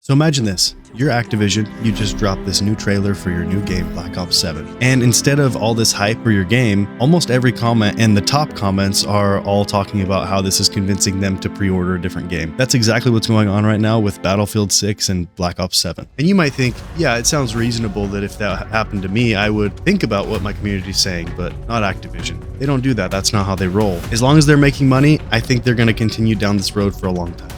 So imagine this, you're Activision, you just dropped this new trailer for your new game, Black Ops 7. And instead of all this hype for your game, almost every comment and the top comments are all talking about how this is convincing them to pre-order a different game. That's exactly what's going on right now with Battlefield 6 and Black Ops 7. And you might think, yeah, it sounds reasonable that if that happened to me, I would think about what my community's saying, but not Activision. They don't do that, that's not how they roll. As long as they're making money, I think they're gonna continue down this road for a long time.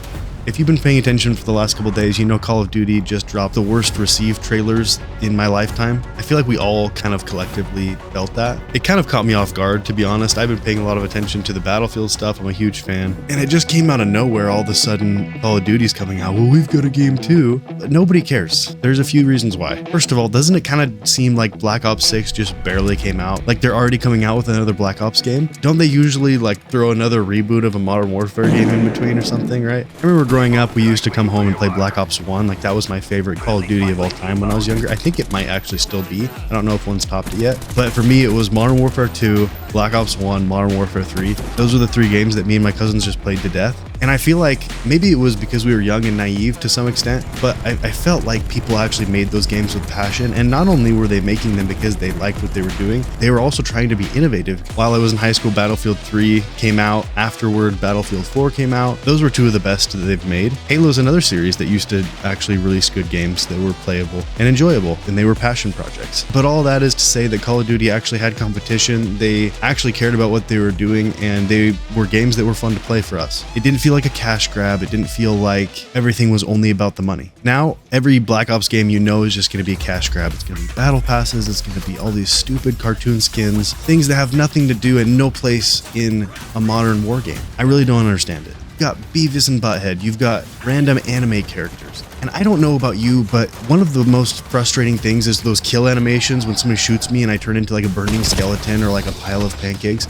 If you've been paying attention for the last couple days, you know Call of Duty just dropped the worst received trailers in my lifetime. I feel like we all kind of collectively felt that. It kind of caught me off guard, to be honest. I've been paying a lot of attention to the Battlefield stuff. I'm a huge fan. And it just came out of nowhere. All of a sudden, Call of Duty's coming out. Well, we've got a game too. But nobody cares. There's a few reasons why. First of all, doesn't it kind of seem like Black Ops 6 just barely came out? Like they're already coming out with another Black Ops game? Don't they usually like throw another reboot of a Modern Warfare game in between or something, right? I remember growing up, we used to come home and play Black Ops 1. Like that was my favorite Call of Duty of all time when I was younger. I think it might actually still be. I don't know if one's topped it yet. But for me, it was Modern Warfare 2, Black Ops 1, Modern Warfare 3. Those were the three games that me and my cousins just played to death. And I feel like maybe it was because we were young and naive to some extent, but I felt like people actually made those games with passion. And not only were they making them because they liked what they were doing, they were also trying to be innovative. While I was in high school, Battlefield 3 came out. Afterward, Battlefield 4 came out. Those were two of the best that they've made. Halo's another series that used to actually release good games that were playable and enjoyable, and they were passion projects. But all that is to say that Call of Duty actually had competition. They actually cared about what they were doing, and they were games that were fun to play for us. It didn't feel like a cash grab. It didn't feel like everything was only about the money. Now, every Black Ops game you know is just going to be a cash grab. It's going to be battle passes. It's going to be all these stupid cartoon skins, things that have nothing to do and no place in a modern war game. I really don't understand it. You've got Beavis and Butthead. You've got random anime characters. And I don't know about you, but one of the most frustrating things is those kill animations when somebody shoots me and I turn into like a burning skeleton or like a pile of pancakes.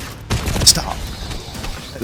Stop.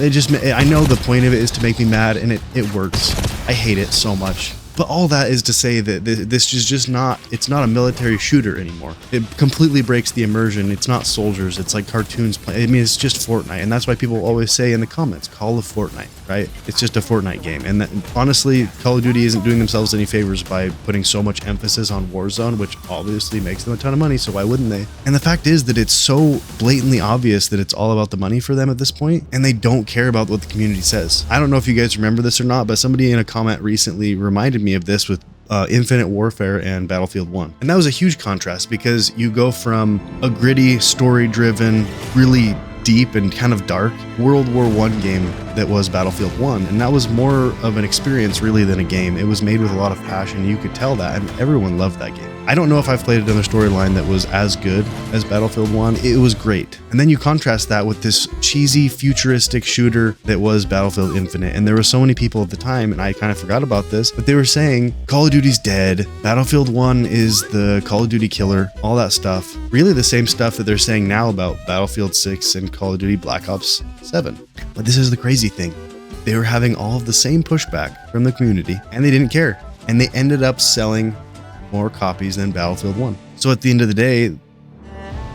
I know the point of it is to make me mad, and it works. I hate it so much. But all that is to say that this is just not, it's not a military shooter anymore. It completely breaks the immersion. It's not soldiers. It's like cartoons. I mean, it's just Fortnite. And that's why people always say in the comments, Call of Fortnite, right? It's just a Fortnite game. And that, honestly, Call of Duty isn't doing themselves any favors by putting so much emphasis on Warzone, which obviously makes them a ton of money, so why wouldn't they? And the fact is that it's so blatantly obvious that it's all about the money for them at this point, and they don't care about what the community says. I don't know if you guys remember this or not, but somebody in a comment recently reminded me of this with Infinite Warfare and Battlefield 1. And that was a huge contrast because you go from a gritty, story-driven, really deep and kind of dark World War I game that was Battlefield 1, and that was more of an experience really than a game. It was made with a lot of passion. You could tell that, and everyone loved that game. I don't know if I've played another storyline that was as good as Battlefield 1. It was great. And then you contrast that with this cheesy, futuristic shooter that was Battlefield Infinite, and there were so many people at the time, and I kind of forgot about this, but they were saying Call of Duty's dead, Battlefield 1 is the Call of Duty killer, all that stuff. Really the same stuff that they're saying now about Battlefield 6 and Call of Duty Black Ops 7. But this is the crazy thing. They were having all of the same pushback from the community, and they didn't care. And they ended up selling more copies than Battlefield 1. So at the end of the day,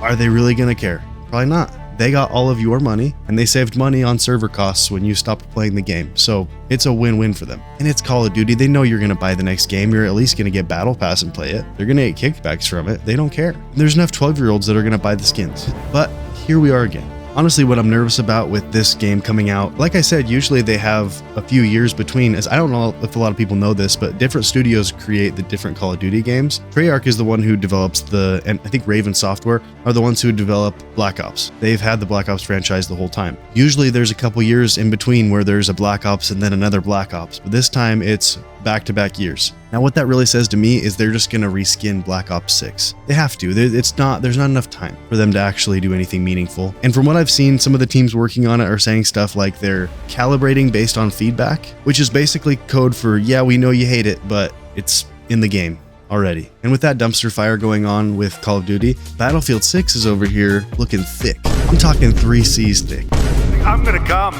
are they really going to care? Probably not. They got all of your money, and they saved money on server costs when you stopped playing the game. So it's a win-win for them. And it's Call of Duty. They know you're going to buy the next game. You're at least going to get Battle Pass and play it. They're going to get kickbacks from it. They don't care. There's enough 12-year-olds that are going to buy the skins. But here we are again. Honestly, what I'm nervous about with this game coming out, like I said, usually they have a few years between, as I don't know if a lot of people know this, but different studios create the different Call of Duty games. Treyarch is the one who develops and I think Raven Software are the ones who develop Black Ops. They've had the Black Ops franchise the whole time. Usually there's a couple years in between where there's a Black Ops and then another Black Ops, but this time it's back-to-back years. Now what that really says to me is they're just gonna reskin Black Ops 6. They have to. There's not enough time for them to actually do anything meaningful. And from what I've seen, some of the teams working on it are saying stuff like they're calibrating based on feedback, which is basically code for, yeah, we know you hate it, but it's in the game already. And with that dumpster fire going on with Call of Duty, Battlefield 6 is over here looking thick. I'm talking 3 C's thick. I'm gonna come.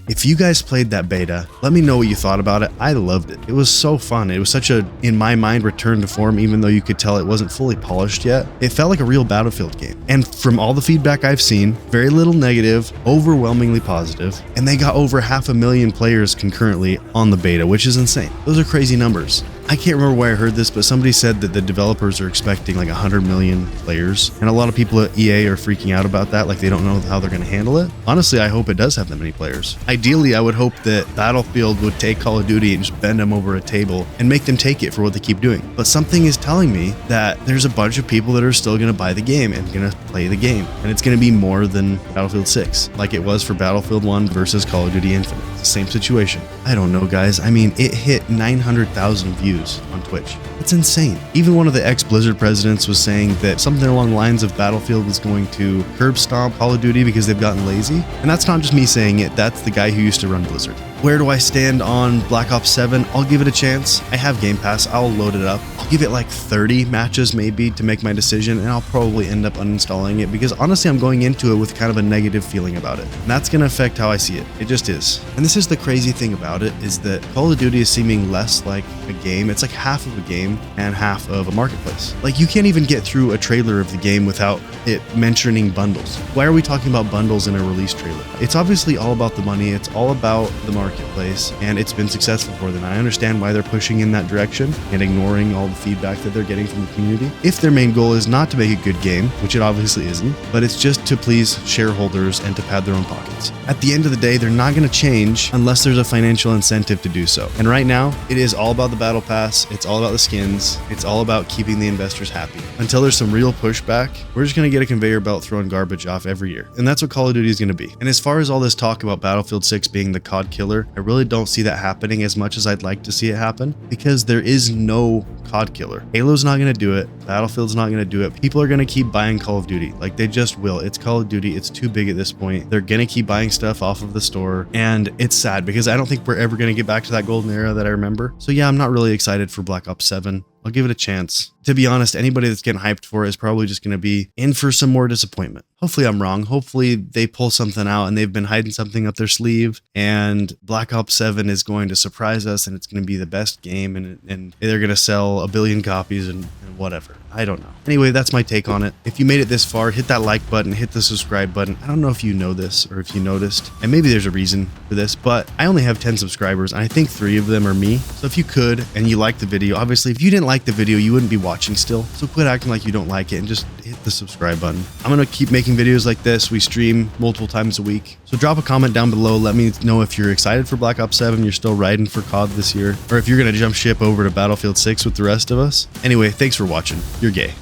If you guys played that beta, let me know what you thought about it. I loved it. It was so fun. It was such a, in my mind, return to form, even though you could tell it wasn't fully polished yet. It felt like a real Battlefield game. And from all the feedback I've seen, very little negative, overwhelmingly positive, and they got over 500,000 players concurrently on the beta, which is insane. Those are crazy numbers. I can't remember where I heard this, but somebody said that the developers are expecting like 100 million players. And a lot of people at EA are freaking out about that, like they don't know how they're going to handle it. Honestly, I hope it does have that many players. Ideally, I would hope that Battlefield would take Call of Duty and just bend them over a table and make them take it for what they keep doing. But something is telling me that there's a bunch of people that are still going to buy the game and going to play the game. And it's going to be more than Battlefield 6, like it was for Battlefield 1 versus Call of Duty Infinite. It's the same situation. I don't know, guys. I mean, it hit 900,000 views on Twitch. It's insane. Even one of the ex-Blizzard presidents was saying that something along the lines of Battlefield was going to curb stomp Call of Duty because they've gotten lazy. And that's not just me saying it, that's the guy who used to run Blizzard. Where do I stand on Black Ops 7? I'll give it a chance. I have Game Pass. I'll load it up. I'll give it like 30 matches maybe to make my decision, and I'll probably end up uninstalling it because honestly, I'm going into it with kind of a negative feeling about it. And that's going to affect how I see it. It just is. And this is the crazy thing about it, is that Call of Duty is seeming less like a game. It's like half of a game and half of a marketplace. Like you can't even get through a trailer of the game without it mentioning bundles. Why are we talking about bundles in a release trailer? It's obviously all about the money. It's all about the marketplace, and it's been successful for them. I understand why they're pushing in that direction and ignoring all the feedback that they're getting from the community. If their main goal is not to make a good game, which it obviously isn't, but it's just to please shareholders and to pad their own pockets. At the end of the day, they're not going to change unless there's a financial incentive to do so. And right now, it is all about the battle pass. It's all about the skins. It's all about keeping the investors happy. Until there's some real pushback, we're just going to get a conveyor belt throwing garbage off every year. And that's what Call of Duty is going to be. And as far as all this talk about Battlefield 6 being the COD killer, I really don't see that happening as much as I'd like to see it happen, because there is no COD killer. Halo's not going to do it. Battlefield's not going to do it. People are going to keep buying Call of Duty. Like they just will. It's Call of Duty. It's too big at this point. They're going to keep buying stuff off of the store. And it's sad because I don't think we're ever going to get back to that golden era that I remember. So yeah, I'm not really excited for Black Ops 7. I'll give it a chance. To be honest, anybody that's getting hyped for it is probably just going to be in for some more disappointment. Hopefully I'm wrong. Hopefully they pull something out and they've been hiding something up their sleeve, and Black Ops 7 is going to surprise us and it's going to be the best game, and they're going to sell 1 billion copies and whatever. I don't know. Anyway, that's my take on it. If you made it this far, hit that like button, hit the subscribe button. I don't know if you know this or if you noticed, and maybe there's a reason for this, but I only have 10 subscribers and I think 3 of them are me. So if you could and you liked the video, obviously if you didn't like the video, you wouldn't be watching still. So quit acting like you don't like it and just hit the subscribe button. I'm going to keep making videos like this. We stream multiple times a week. So drop a comment down below. Let me know if you're excited for Black Ops 7, you're still riding for COD this year, or if you're going to jump ship over to Battlefield 6 with the rest of us. Anyway, thanks for watching. You're gay.